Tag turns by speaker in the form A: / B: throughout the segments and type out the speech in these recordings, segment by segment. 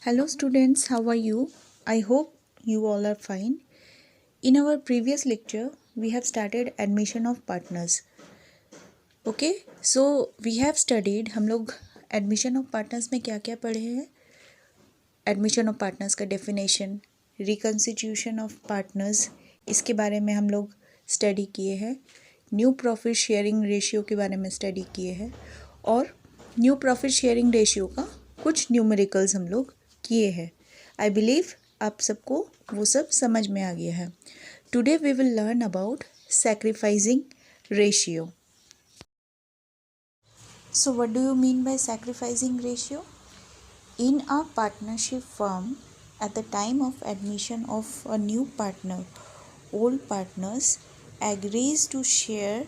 A: Hello students, how are you? I hope you all are fine. In our previous lecture, we have started admission of partners. Okay, so we have studied, हम लोग admission of partners में क्या क्या पढ़े हैं? Admission of partners का definition, reconstitution of partners, इसके बारे में हम लोग study किए हैं. New profit sharing ratio के बारे में study किए हैं और न्यू प्रॉफिट शेयरिंग रेशियो का कुछ न्यूमेरिकल्स हम लोग किए हैं. आई बिलीव आप सबको वो सब समझ में आ गया है. Today we will learn about sacrificing ratio. So what do you mean by sacrificing ratio? In a partnership firm at the time of admission of a new partner, old partners agrees to share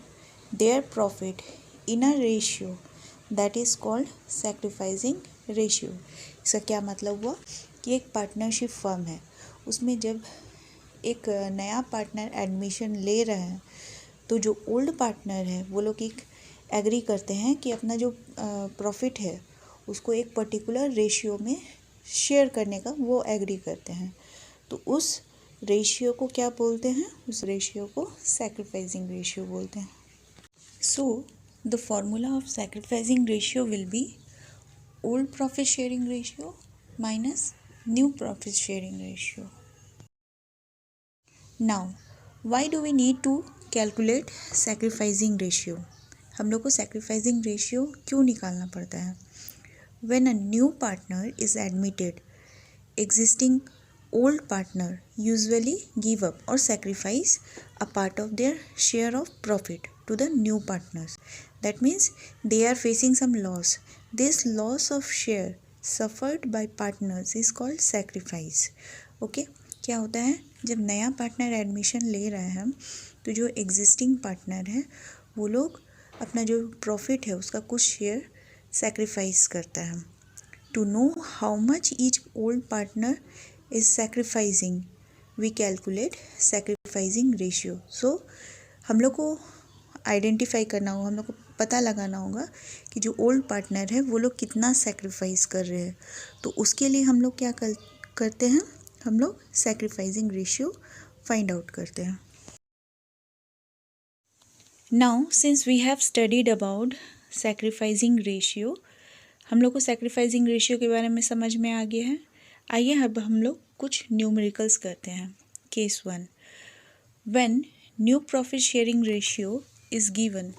A: their profit in a ratio that is called sacrificing ratio. इसका क्या मतलब हुआ कि एक partnership firm है, उसमें जब एक नया पार्टनर एडमिशन ले रहे हैं तो जो ओल्ड पार्टनर है वो लोग एक एग्री करते हैं कि अपना जो प्रॉफिट है उसको एक पर्टिकुलर रेशियो में शेयर करने का वो एग्री करते हैं. तो उस रेशियो को क्या बोलते हैं? उस रेशियो को सैक्रिफाइसिंग रेशियो बोलते हैं. So the formula of sacrificing ratio will be old profit sharing ratio minus new profit sharing ratio. Now why do we need to calculate sacrificing ratio? हम लोग को सैक्रिफाइसिंग रेशियो क्यों निकालना पड़ता है? When a new partner is admitted, existing old partner usually give up or sacrifice a part of their share of profit to the new partners. That means they are facing some loss. This loss of share suffered by partners is called sacrifice. Okay? क्या होता है जब नया partner admission ले रहे हैं तो जो एग्जिस्टिंग पार्टनर है वो लोग अपना जो प्रॉफिट है उसका कुछ शेयर सैक्रिफाइस करता है. To know how much each old partner is sacrificing we calculate sacrificing ratio. So हम लोग को आइडेंटिफाई करना होगा, हम लोग को पता लगाना होगा कि जो ओल्ड पार्टनर है वो लोग कितना सैक्रिफाइस कर रहे हैं. तो उसके लिए हम लोग क्या करते हैं? हम लोग सैक्रिफाइसिंग रेशियो फाइंड आउट करते हैं. Now since we have studied about sacrificing ratio, हम लोग को सैक्रिफाइसिंग रेशियो के बारे में समझ में आ गया है. आइए अब हम लोग कुछ न्यूमेरिकल्स करते हैं. Case 1, when new profit sharing ratio is given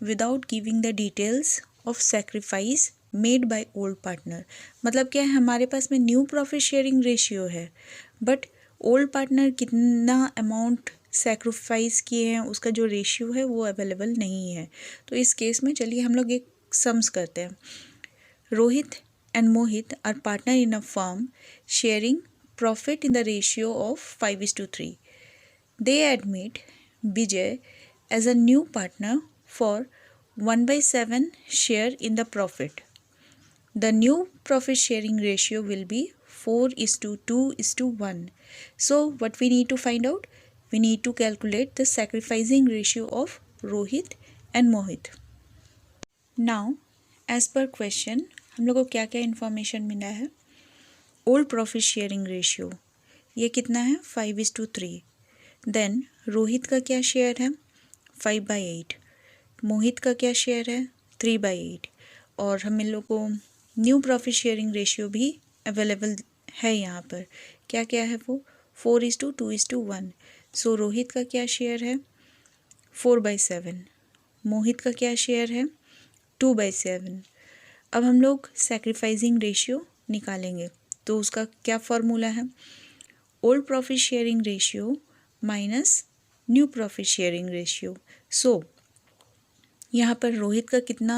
A: without giving the details of sacrifice made by old partner. मतलब क्या है, हमारे पास में न्यू प्रॉफिट शेयरिंग रेशियो है बट ओल्ड पार्टनर कितना अमाउंट सैक्रिफाइस किए हैं उसका जो रेशियो है वो अवेलेबल नहीं है. तो इस केस में चलिए हम लोग एक सम्स करते हैं. Rohit and Mohit are partner in a firm sharing profit in the ratio of 5:3. They admit Vijay as a new partner for 1/7 share in the profit. The new profit sharing ratio will be 4:2:1. So what we need to find out? We need to calculate the sacrificing ratio of Rohit and Mohit. Now, as per question, हम लोग को क्या क्या information मिला है? Old profit sharing ratio ये कितना है? 5:3. देन रोहित का क्या शेयर है? 5/8. मोहित का क्या शेयर है? 3/8. और हम इन लोग को न्यू प्रॉफिट शेयरिंग रेशियो भी अवेलेबल है यहाँ पर. क्या क्या है वो? 4:2:1. सो रोहित का क्या शेयर है? 4/7. मोहित का क्या शेयर है? 2/7. अब हम लोग सैक्रिफाइसिंग रेशियो निकालेंगे तो उसका क्या फॉर्मूला है? Old profit sharing ratio minus new profit sharing ratio. So यहाँ पर रोहित का कितना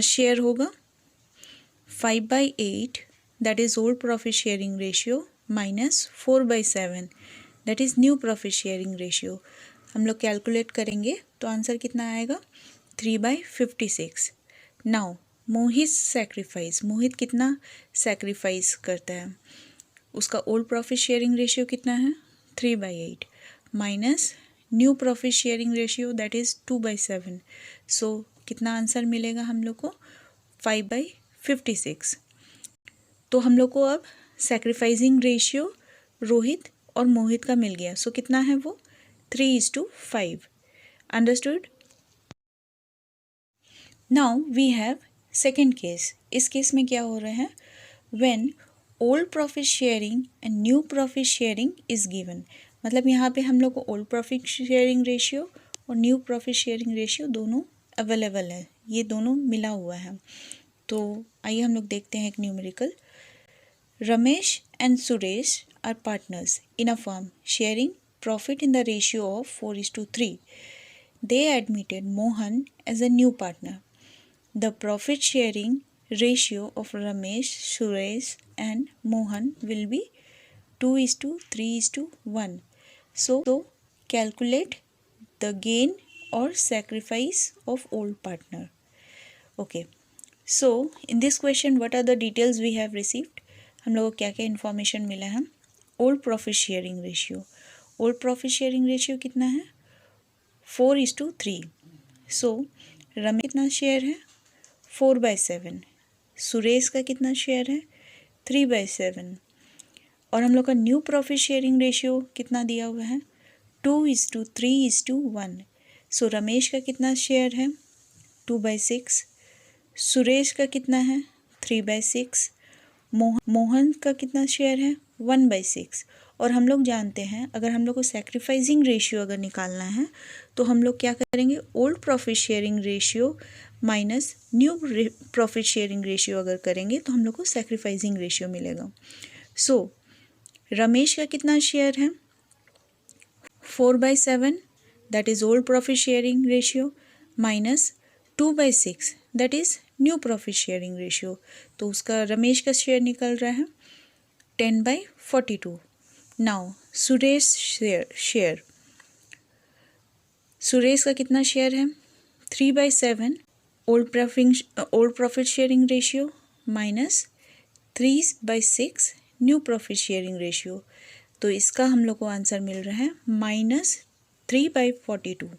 A: शेयर होगा? 5/8 that is old profit sharing ratio minus 4/7 that is new profit sharing ratio. हम लोग कैलकुलेट करेंगे तो आंसर कितना आएगा? 3/56. नाउ मोहित सैक्रिफाइस, मोहित कितना सैक्रिफाइस करता है? उसका ओल्ड प्रॉफिट शेयरिंग रेशियो कितना है? 3/8 minus new profit sharing ratio that is 2/7. सो कितना आंसर मिलेगा हम लोग को? 5/56. तो हम लोग को अब सैक्रिफाइसिंग रेशियो रोहित और मोहित का मिल गया। सो कितना है वो 3:5। Understood. Now we have second case. इस केस में क्या हो रहा है, when old profit sharing and new profit sharing is given. मतलब यहाँ पे हम लोग को ओल्ड प्रॉफिट शेयरिंग रेशियो और न्यू प्रॉफिट शेयरिंग रेशियो दोनों अवेलेबल है, ये दोनों मिला हुआ है। तो आइए हम लोग देखते हैं एक numerical. Ramesh and Suresh are partners in a firm sharing profit in the ratio of 4:3. They admitted Mohan as a new partner. The profit sharing ratio of Ramesh, Suresh and Mohan will be 2:3:1. So calculate the gain or sacrifice of old partner. Okay. So in this question what are the details we have received? हम लोगों को क्या क्या information मिला है? Old profit sharing ratio. Old profit sharing ratio कितना है? 4:3. सो रमेश कितना शेयर है? 4/7. सुरेश का कितना शेयर है? 3/7. और हम लोग का न्यू प्रॉफिट शेयरिंग रेशियो कितना दिया हुआ है? 2:3:1. सो रमेश का कितना शेयर है? 2/6. सुरेश का कितना है? 3/6. मोहन का कितना शेयर है? 1/6. और हम लोग जानते हैं अगर हम लोग को सैक्रिफाइसिंग रेशियो अगर निकालना है तो हम लोग क्या करेंगे, old profit sharing ratio minus new profit sharing ratio अगर करेंगे तो हम लोग को सैक्रिफाइसिंग रेशियो मिलेगा। सो रमेश का कितना शेयर है? 4/7 that is old profit sharing ratio minus 2/6 that is new profit sharing ratio. तो उसका रमेश का शेयर निकल रहा है 10/42। नाउ सुरेश शेयर सुरेश का कितना शेयर है? 3/7 old profit sharing ratio minus 3/6 new profit sharing ratio. तो इसका हम लोग को आंसर मिल रहा है -3/42।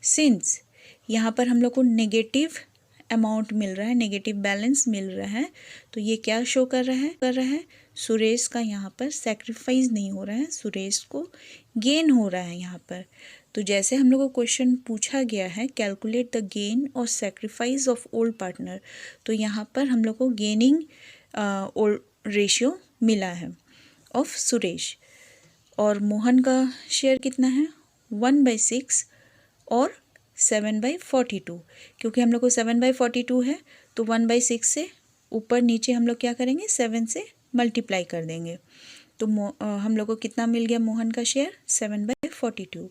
A: सिंस यहाँ पर हम लोग को नेगेटिव अमाउंट मिल रहा है, नेगेटिव बैलेंस मिल रहा है, तो ये क्या शो कर रहा है सुरेश का यहाँ पर सैक्रिफाइस नहीं हो रहा है, सुरेश को गेन हो रहा है यहाँ पर। तो जैसे हम लोग को क्वेश्चन पूछा गया है कैलकुलेट द गेन और सैक्रिफाइस ऑफ ओल्ड पार्टनर, तो यहाँ पर हम लोग को गेनिंग ओल्ड रेशियो मिला है ऑफ सुरेश। और मोहन का शेयर कितना है? 1/6 और 7/42। क्योंकि हम लोग को 7/42 है तो 1/6 से ऊपर नीचे हम लोग क्या करेंगे, 7 से मल्टीप्लाई कर देंगे। तो हम लोग को कितना मिल गया मोहन का शेयर? 7/42।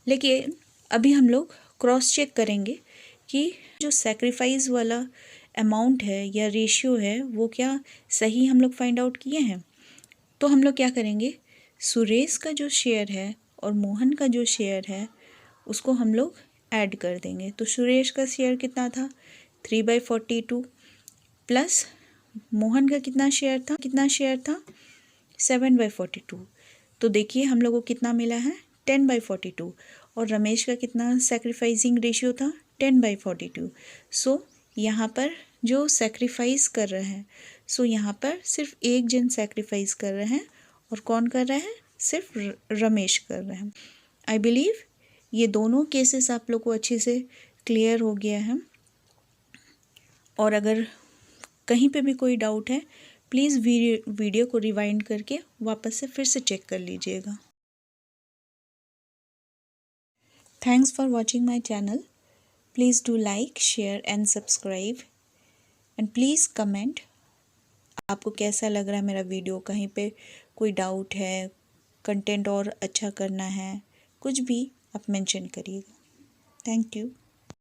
A: लेकिन अभी हम लोग क्रॉस चेक करेंगे कि जो सैक्रिफाइस वाला अमाउंट है या रेशियो है वो क्या सही हम लोग फाइंड आउट किए हैं। तो हम लोग क्या करेंगे, सुरेश का जो शेयर है और मोहन का जो शेयर है उसको हम लोग ऐड कर देंगे। तो सुरेश का शेयर कितना था? 3/42 प्लस मोहन का कितना शेयर था? 7/42। तो देखिए हम लोग को कितना मिला है? 10/42। और रमेश का कितना सैक्रिफाइसिंग रेशियो था? 10/42। सो यहाँ पर जो सैक्रिफाइस कर रहे हैं, सो यहाँ पर सिर्फ एक जन सैक्रिफाइस कर रहे हैं और कौन कर रहा है? सिर्फ रमेश कर रहे हैं। आई बिलीव ये दोनों केसेस आप लोग को अच्छे से क्लियर हो गया है। और अगर कहीं पे भी कोई डाउट है प्लीज़ वीडियो को रिवाइंड करके वापस से फिर से चेक कर लीजिएगा। Thanks for watching my channel. Please do like, share and subscribe and please comment आपको कैसा लग रहा है मेरा वीडियो। कहीं पे कोई डाउट है, कंटेंट और अच्छा करना है, कुछ भी आप मेंशन करिएगा। Thank you.